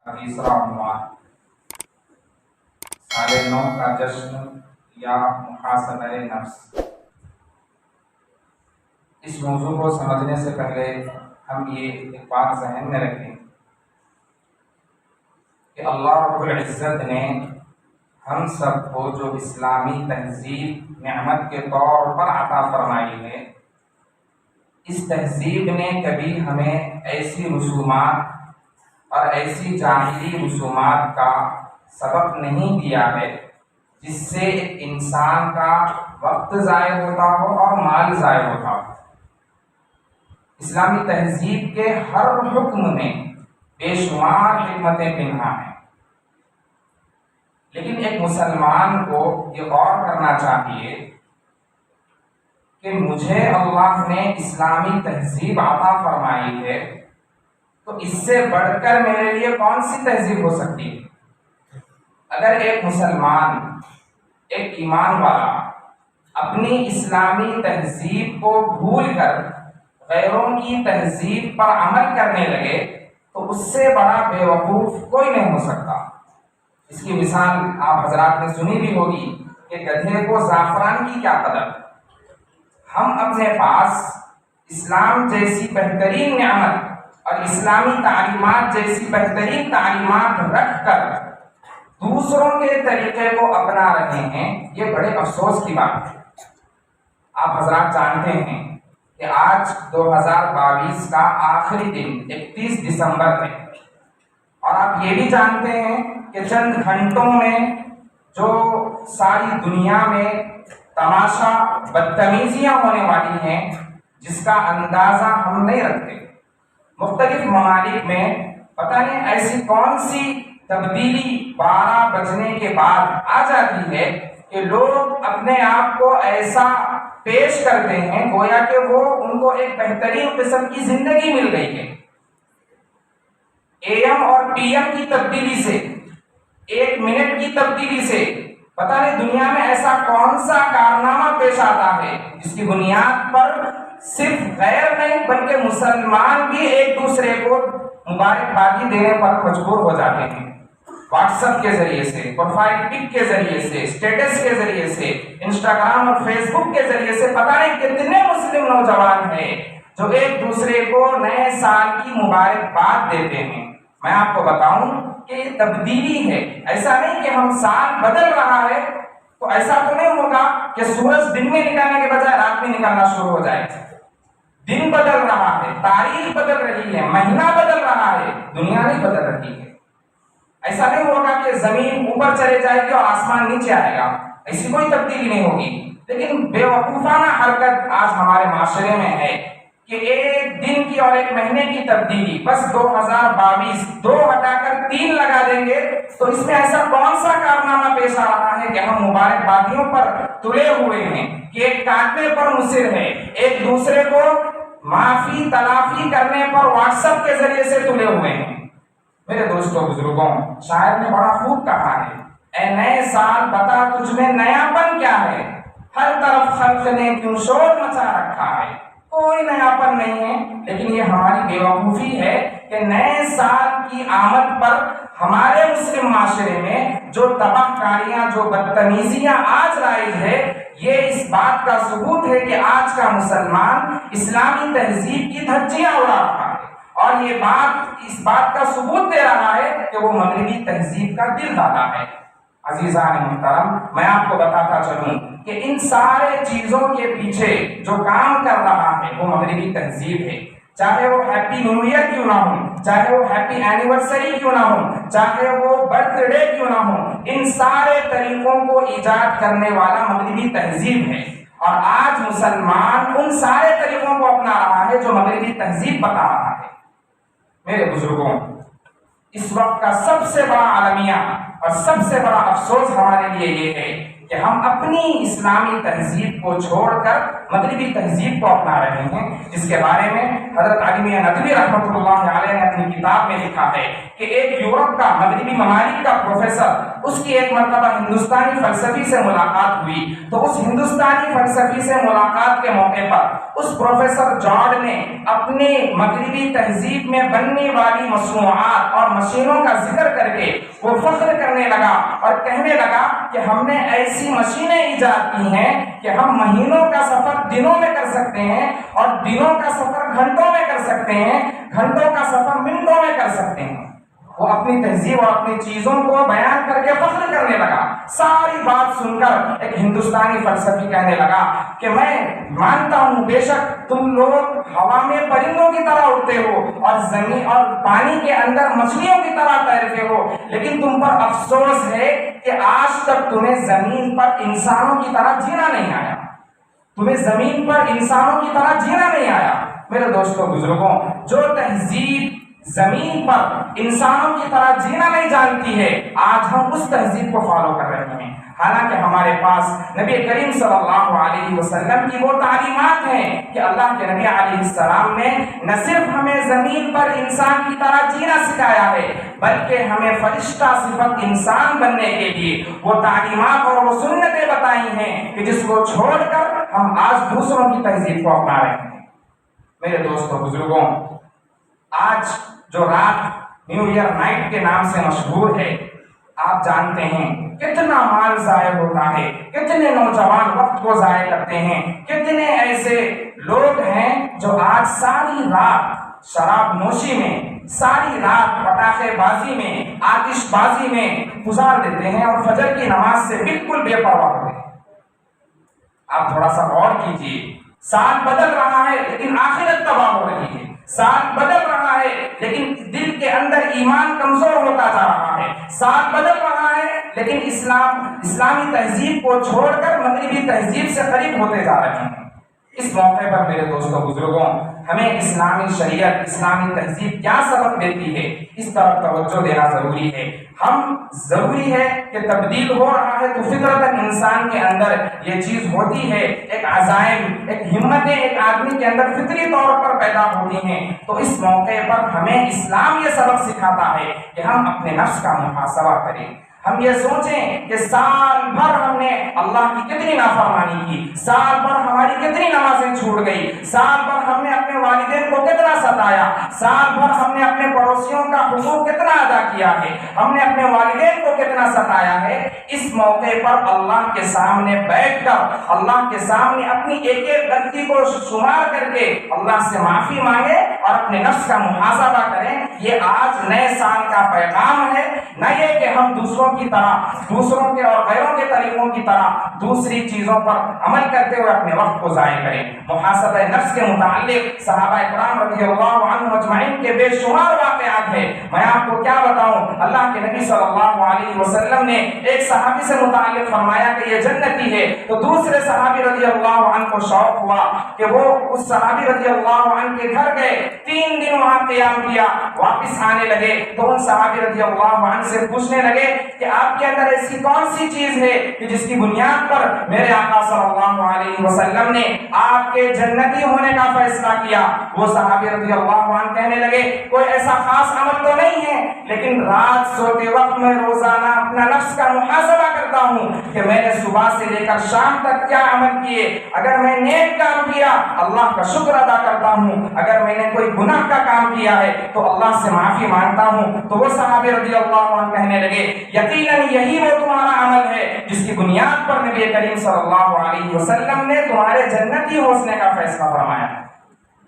تیسرا عنوان سال نو کا جشن یا محاسبہ نفس۔ اس موضوع کو سمجھنے سے پہلے ہم یہ ایک بات ذہن میں رکھیں کہ اللہ رب العزت نے ہم سب کو جو اسلامی تہذیب نعمت کے طور پر عطا فرمائی ہے، اس تہذیب نے کبھی ہمیں ایسی رسومات اور ایسی جاہلی رسومات کا سبق نہیں دیا ہے جس سے ایک انسان کا وقت ضائع ہوتا ہو اور مال ضائع ہوتا ہو۔ اسلامی تہذیب کے ہر حکم میں بے شمار حکمتیں پنہاں ہیں، لیکن ایک مسلمان کو یہ غور کرنا چاہیے کہ مجھے اللہ نے اسلامی تہذیب عطا فرمائی ہے، تو اس سے بڑھ کر میرے لیے کون سی تہذیب ہو سکتی ہے؟ اگر ایک مسلمان، ایک ایمان والا اپنی اسلامی تہذیب کو بھول کر غیروں کی تہذیب پر عمل کرنے لگے تو اس سے بڑا بے وقوف کوئی نہیں ہو سکتا۔ اس کی مثال آپ حضرات نے سنی بھی ہوگی کہ گدھے کو زعفران کی کیا قدر۔ ہم اپنے پاس اسلام جیسی بہترین نعمت اور اسلامی تعلیمات جیسی بہترین تعلیمات رکھ کر دوسروں کے طریقے کو اپنا رہے ہیں، یہ بڑے افسوس کی بات ہے۔ آپ حضرات جانتے ہیں کہ آج 2022 کا آخری دن 31 دسمبر ہے، اور آپ یہ بھی جانتے ہیں کہ چند گھنٹوں میں جو ساری دنیا میں تماشا بدتمیزیاں ہونے والی ہیں جس کا اندازہ ہم نہیں رکھتے۔ مختلف ممالک میں پتہ نہیں ایسی کون سی تبدیلی 12 بجنے کے بعد آ جاتی ہے کہ لوگ اپنے آپ کو ایسا پیش کرتے ہیں گویا کہ وہ ان کو ایک بہترین قسم کی زندگی مل گئی ہے۔ اے ایم اور پی ایم کی تبدیلی سے، 1 منٹ کی تبدیلی سے پتہ نہیں دنیا میں ایسا کون سا کارنامہ پیش آتا ہے جس کی بنیاد پر صرف غیر نہیں بلکہ مسلمان بھی ایک دوسرے کو مبارکبادی دینے پر مجبور ہو جاتے ہیں۔ واٹس ایپ کے ذریعے سے، پروفائل پک کے ذریعے سے، اسٹیٹس کے ذریعے سے، انسٹاگرام اور فیس بک کے ذریعے سے پتہ نہیں کتنے مسلم نوجوان ہیں جو ایک دوسرے کو نئے سال کی مبارکباد دیتے ہیں۔ میں آپ کو بتاؤں کہ یہ تبدیلی ہے، ایسا نہیں کہ ہم سال بدل رہا ہے تو ایسا تو نہیں ہوگا کہ سورج دن میں نکلنے کے بجائے رات میں نکلنا شروع ہو جائے۔ دن بدل رہا ہے، تاریخ بدل رہی ہے، مہینہ بدل رہا ہے، دنیا نہیں بدل رہی ہے۔ ایسا نہیں ہوگا کہ زمین اوپر چلے جائے گی اور آسمان نیچے آئے گا، ایسی کوئی تبدیلی نہیں ہوگی۔ لیکن بے وقوفانہ حرکت آج ہمارے معاشرے میں ہے کہ ایک دن کی اور ایک مہینے کی تبدیلی، بس 2022 2 ہٹا کر 3 لگا دیں گے تو اس میں ایسا کون سا کارنامہ پیش آ رہا ہے کہ ہم مبارکبادیوں پر تلے ہوئے ہیں، کیک کاٹنے پر مصر ہیں، ایک دوسرے کو معافی تلافی کرنے پر واٹس ایپ کے ذریعے سے تلے ہوئے ہیں۔ میرے دوستوں بزرگوں، شاعر نے بڑا خوب کہا ہے، اے نئے سال بتا تجھ میں نیا پن کیا ہے، ہر طرف خلق نے کیوں شور مچا رکھا ہے۔ کوئی نیا پن نہیں ہے، لیکن یہ ہماری بے وقوفی ہے کہ نئے سال کی آمد پر ہمارے مسلم معاشرے میں جو تباہ کاریاں، جو بدتمیزیاں آج رائج ہے، یہ اس بات کا ثبوت ہے کہ آج کا مسلمان اسلامی تہذیب کی دھجیاں اڑا رہا ہے، اور یہ بات اس بات کا ثبوت دے رہا ہے کہ وہ مغربی تہذیب کا دل دادا ہے۔ عزیزان محترم، میں آپ کو بتاتا چلوں کہ ان سارے چیزوں کے پیچھے جو کام کر رہا ہے وہ مغربی تہذیب ہے، چاہے وہ ہیپی نیو ایئر کیوں نہ ہو، چاہے وہ ہیپی اینیورسری کیوں نہ ہو، چاہے وہ برتھ ڈے کیوں نہ ہو، ان سارے طریقوں کو ایجاد کرنے والا مغربی تہذیب ہے، اور آج مسلمان ان سارے طریقوں کو اپنا رہا ہے جو مغربی تہذیب بتا رہا ہے۔ میرے بزرگوں، اس وقت کا سب سے بڑا المیہ اور سب سے بڑا افسوس ہمارے لیے یہ ہے کہ ہم اپنی اسلامی تہذیب کو چھوڑ کر مغربی تہذیب کو اپنا رہے ہیں، جس کے بارے میں حضرت علی میاں ندوی رحمۃ اللہ علیہ نے اپنی کتاب میں لکھا ہے کہ ایک یورپ کا مغربی ممالک کا پروفیسر، اس کی ایک مرتبہ ہندوستانی فلسفی سے ملاقات ہوئی، تو اس ہندوستانی فلسفی سے ملاقات کے موقع پر اس پروفیسر جارڈ نے اپنی مغربی تہذیب میں بننے والی مصنوعات اور مشینوں کا ذکر کر کے وہ فخر کرنے لگا اور کہنے لگا کہ ہم نے ایسی مشینیں ایجاد کی ہیں کہ ہم مہینوں کا سفر دنوں میں کر سکتے ہیں اور دنوں کا سفر گھنٹوں میں کر سکتے ہیں، گھنٹوں کا سفر منٹوں میں کر سکتے ہیں۔ وہ اپنی تہذیب اور اپنی چیزوں کو بیان کر کے فخر کرنے لگا۔ ساری بات سن کر ایک ہندوستانی فلسفی کہنے لگا کہ میں مانتا ہوں بے شک تم لوگ ہوا میں پرندوں کی طرح اڑتے ہو اور زمین اور پانی کے اندر مچھلیوں کی طرح تیرتے ہو، لیکن تم پر افسوس ہے کہ آج تک تمہیں زمین پر انسانوں کی طرح جینا نہیں آیا، تمہیں زمین پر انسانوں کی طرح جینا نہیں آیا۔ میرے دوستوں بزرگوں، جو تہذیب زمین پر انسانوں کی طرح جینا نہیں جانتی ہے، آج ہم اس تہذیب کو فالو کر رہے ہیں، حالانکہ ہمارے پاس نبی کریم صلی اللہ علیہ وسلم کی وہ تعلیمات ہیں کہ اللہ کے نبی علیہ السلام نے نہ صرف ہمیں زمین پر انسان کی طرح جینا سکھایا ہے، بلکہ ہمیں فرشتہ صفت انسان بننے کے لیے وہ تعلیمات اور وہ سنتیں بتائی ہیں کہ جس کو چھوڑ کر ہم آج دوسروں کی تہذیب کو اپنا رہے ہیں۔ میرے دوستوں بزرگوں، آج جو رات نیو ایئر نائٹ کے نام سے مشہور ہے، آپ جانتے ہیں کتنا مال ضائع ہوتا ہے، کتنے نوجوان وقت کو ضائع کرتے ہیں، کتنے ایسے لوگ ہیں جو آج ساری رات شراب نوشی میں، ساری رات پٹاخے بازی میں، آتش بازی میں گزار دیتے ہیں اور فجر کی نماز سے بالکل بے پرواہ ہوتے ہیں۔ آپ تھوڑا سا غور کیجیے، سال بدل رہا ہے لیکن آخرت تباہ ہو رہی ہے، سال بدل رہا ہے لیکن دل کے اندر ایمان کمزور ہوتا جا رہا ہے، سال بدل رہا ہے لیکن اسلامی تہذیب کو چھوڑ کر مغربی تہذیب سے قریب ہوتے جا رہے ہیں۔ اس موقع پر میرے دوستوں بزرگوں، ہمیں اسلامی شریعت، اسلامی تہذیب کیا سبق دیتی ہے، اس طرف توجہ دینا ضروری ہے۔ ضروری ہے کہ تبدیل ہو رہا ہے تو فطرتاً انسان کے اندر یہ چیز ہوتی ہے، ایک عزائم، ایک ہمتیں ایک آدمی کے اندر فطری طور پر پیدا ہوتی ہیں۔ تو اس موقع پر ہمیں اسلام یہ سبق سکھاتا ہے کہ ہم اپنے نفس کا محاسبہ کریں، ہم یہ سوچیں کہ سال بھر ہم نے اللہ کی کتنی نافرمانی کی، سال بھر ہماری کتنی نمازیں چھوٹ گئی، سال بھر ہم نے اپنے والدین کو کتنا ستایا، سال بھر ہم نے اپنے پڑوسیوں کا حقوق کتنا ادا کیا ہے، ہم نے اپنے والدین کو کتنا ستایا ہے۔ اس موقع پر اللہ کے سامنے بیٹھ کر، اللہ کے سامنے اپنی ایک ایک غلطی کو شمار کر کے اللہ سے معافی مانگے اور اپنے نفس کا محاسبہ کریں۔ یہ آج نئے سال کا پیغام ہے، نہ یہ کہ ہم دوسروں کی طرح، دوسروں کے اور غیروں کے طریقوں کی طرح دوسری چیزوں پر عمل کرتے ہوئے اپنے وقت کو ضائع کریں۔ محاسبہ نفس کے متعلق صحابہ کرام رضی اللہ عنہم اجمعین کے بے شمار واقعات ہیں۔ میں آپ کو کیا بتاؤں، اللہ کے نبی صلی اللہ علیہ وسلم نے ایک صحابی سے متعلق فرمایا کہ یہ جنتی ہے، تو دوسرے صحابی رضی اللہ عنہ کو شوق ہوا کہ وہ اس صحابی رضی اللہ عنہ کے گھر گئے، 3 دن وہاں قیام کیا، واپس آنے لگے تو ان صحابی رضی اللہ عنہ سے پوچھنے لگے کہ آپ کے اندر ایسی کون سی چیز ہے کہ جس کی بنیاد پر میرے آقا صلی اللہ علیہ وسلم نے آپ کے جنتی ہونے کا فیصلہ کیا؟ وہ صحابی رضی اللہ عنہ کہنے لگے کوئی ایسا خاص عمل تو نہیں ہے، لیکن رات سوتے وقت میں روزانہ اپنا نفس کا محاسبہ کرتا ہوں کہ میں نے صبح سے لے کر شام تک کیا عمل کیے، اگر میں نیک کام کیا اللہ کا شکر ادا کرتا ہوں، اگر میں نے کوئی گناہ کا کام کیا ہے تو اللہ سے معافی مانگتا ہوں۔ تو وہ صحابی رضی اللہ عنہ کہنے لگے یقیناً یہی وہ تمہارا عمل ہے جس کی بنیاد پر نبی کریم صلی اللہ علیہ وسلم نے تمہارے جنتی ہونے کا فیصلہ فرمایا۔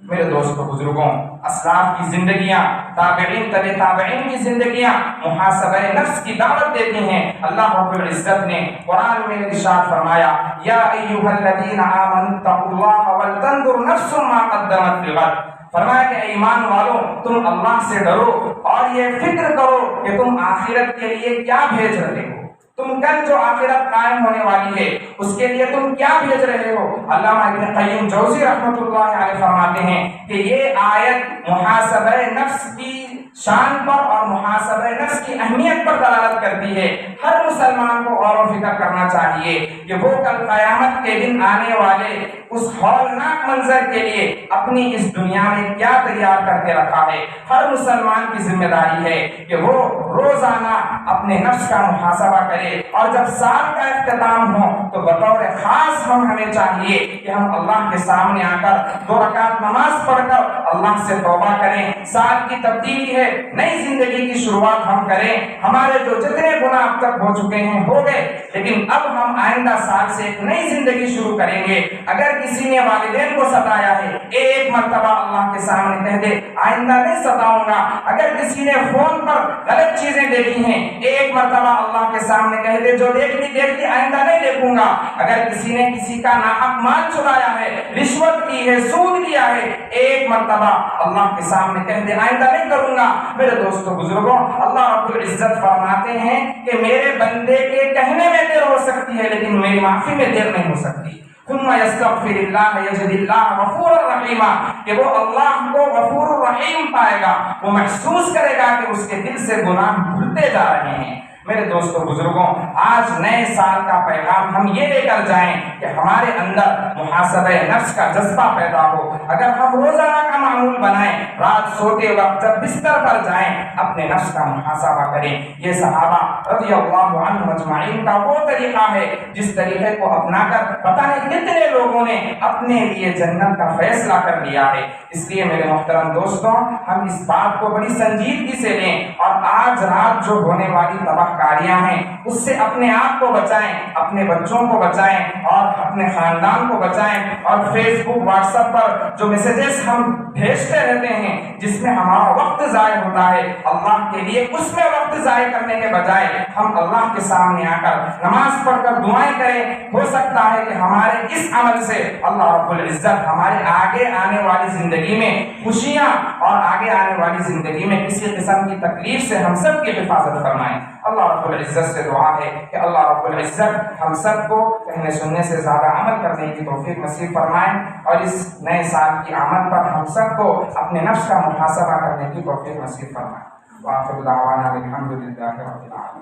میرے دوستوں بزرگوں، اسلاف کی زندگیاں، تابعین تبع تابعین کی زندگیاں محاسبہ نفس کی دعوت دیتی ہیں۔ اللہ رب العزت نے قرآن میں ارشاد فرمایا یا ایھا الذین آمنوا اتقوا اللہ ولتنظر نفس ما قدمت لغد، فرمایا کہ ایمان والوں تم اللہ سے ڈرو اور یہ فکر کرو کہ تم آخرت کے لیے کیا بھیج رہے ہو، تم کل جو آخرت قائم ہونے والی ہے اس کے لیے تم کیا بھیج رہے ہو۔ علامہ ابن قیم جوزی رحمۃ اللہ علیہ فرماتے ہیں کہ یہ آیت محاسبہ نفس کی شان پر اور محاسبہ نفس کی اہمیت پر دلالت کرتی ہے۔ ہر مسلمان کو غور و فکر کرنا چاہیے کہ وہ کل قیامت کے دن آنے والے اس ہولناک منظر کے لیے اپنی اس دنیا میں کیا تیار کر کے رکھا ہے۔ ہر مسلمان کی ذمہ داری ہے کہ وہ روزانہ اپنے نفس کا محاسبہ کرے، اور جب سال کا اختتام ہو تو بطور خاص ہمیں چاہیے کہ ہم اللہ کے سامنے آ کر 2 رکعت نماز پڑھ کر اللہ سے توبہ کریں۔ سال کی تبدیلی ہے، نئی زندگی کی شروعات ہم کریں۔ ہمارے جو جتنے گناہ اب تک ہو چکے ہیں ہو گئے، لیکن اب ہم آئندہ سال سے ایک نئی زندگی شروع کریں گے۔ اگر کسی نے والدین کو ستایا ہے، ایک مرتبہ اللہ کے سامنے کہہ دے آئندہ نہیں ستاؤں گا۔ اگر کسی نے فون پر غلط چیزیں دیکھی ہیں، ایک مرتبہ اللہ کے سامنے کہہ دے جو دیکھتی آئندہ نہیں دیکھوں گا۔ اگر کسی نے کسی کا ناحق مال چرایا ہے، رشوت کی ہے، سود لیا ہے، ایک مرتبہ اللہ کے سامنے کہہ دے آئندہ نہیں کروں گا۔ میرے دوستو بزرگوں، اللہ رب العزت فرماتے ہیں کہ میرے بندے کے کہنے میں دیر ہو سکتی ہے لیکن میری معافی میں دیر نہیں ہو سکتی۔ ثم یستغفر اللہ یجد اللہ غفور الرحیم، کہ وہ اللہ کو غفور الرحیم پائے گا، وہ محسوس کرے گا کہ اس کے دل سے گناہ دھلتے جا رہے ہیں۔ میرے دوستو بزرگوں، آج نئے سال کا پیغام ہم یہ لے کر جائیں کہ ہمارے اندر محاسبہ نفس کا جذبہ پیدا ہو۔ اگر ہم روزانہ کا معمول بنائیں، رات سوتے وقت جب بستر پر جائیں اپنے نفس کا محاسبہ کریں۔ یہ صحابہ رضی اللہ عنہم اجمعین کا وہ طریقہ ہے جس طریقے کو اپنا کر پتہ نہیں کتنے لوگوں نے اپنے لیے جنت کا فیصلہ کر لیا ہے۔ اس لیے میرے محترم دوستوں، ہم اس بات کو بڑی سنجیدگی سے لیں اور آج رات جو ہونے والی تباہ کاریاں ہیں اس سے اپنے آپ کو بچائیں، اپنے بچوں کو بچائیں اور اپنے خاندان کو بچائیں۔ اور فیس بک، واٹس ایپ پر جو میسیجز ہم بھیجتے رہتے ہیں جس میں ہمارا وقت ضائع ہوتا ہے اللہ کے لیے، اس میں وقت ضائع کرنے کے بجائے ہم اللہ کے سامنے آ کر نماز پڑھ کر دعائیں کریں۔ ہو سکتا ہے کہ ہمارے اس عمل سے اللہ رب العزت ہمارے آگے آنے والی زندگی میں خوشیاں اور آگے آنے والی زندگی میں کسی قسم کی تکلیف سے ہم سب کی حفاظت فرمائیں۔ اللہ رب العزت سے دعا ہے کہ اللہ رب العزت ہم سب کو کہنے سننے سے زیادہ عمل کرنے کی توفیق نصیب فرمائیں، اور اس نئے سال کی آمد پر ہم سب کو اپنے نفس کا محاسبہ کرنے کی توفیق نصیب فرمائیں۔ وآخر دعوانا الحمد للہ رب العالمین۔